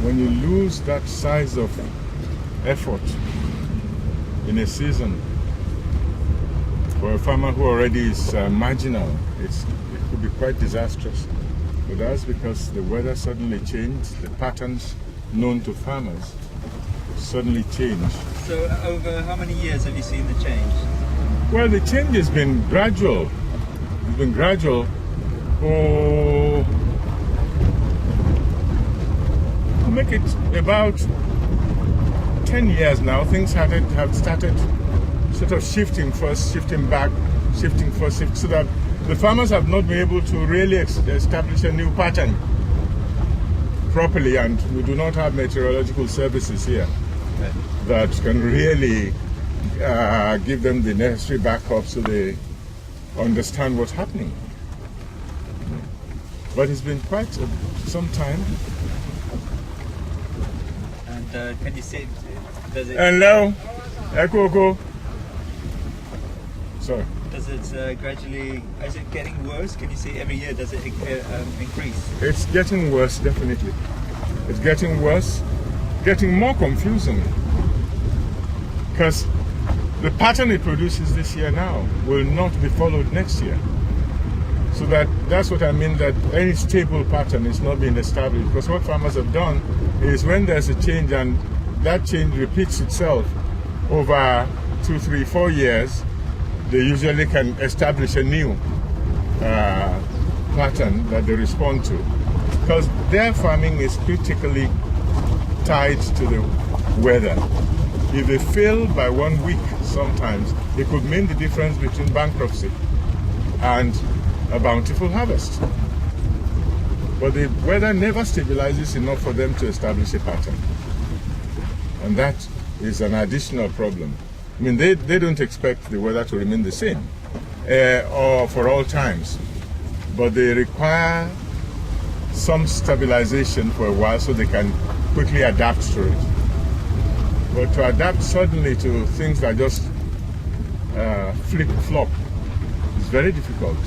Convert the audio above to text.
when you lose that size of effort in a season for a farmer who already is marginal, it could be quite disastrous. But that's because the weather suddenly changed, the patterns known to farmers suddenly changed. So over how many years have you seen the change? Well, the change has been gradual. It's been gradual. Oh, to make it about 10 years now, things have started sort of shifting first, shifting back, shifting first, so that the farmers have not been able to really establish a new pattern properly, and we do not have meteorological services here that can really give them the necessary backup so they understand what's happening. But it's been quite some time. And can you see, does it... Hello? Echo. Sorry. Does it gradually, is it getting worse? Can you see every year, does it increase? It's getting worse, definitely. It's getting worse, getting more confusing. Because the pattern it produces this year now will not be followed next year. So that's what I mean, that any stable pattern is not being established. Because what farmers have done is when there's a change and that change repeats itself over 2, 3, 4 years, they usually can establish a new pattern that they respond to. Because their farming is critically tied to the weather. If they fail by 1 week, sometimes it could mean the difference between bankruptcy and a bountiful harvest. But the weather never stabilizes enough for them to establish a pattern. And that is an additional problem. I mean, they don't expect the weather to remain the same or for all times, but they require some stabilization for a while so they can quickly adapt to it. But to adapt suddenly to things that just flip-flop is very difficult.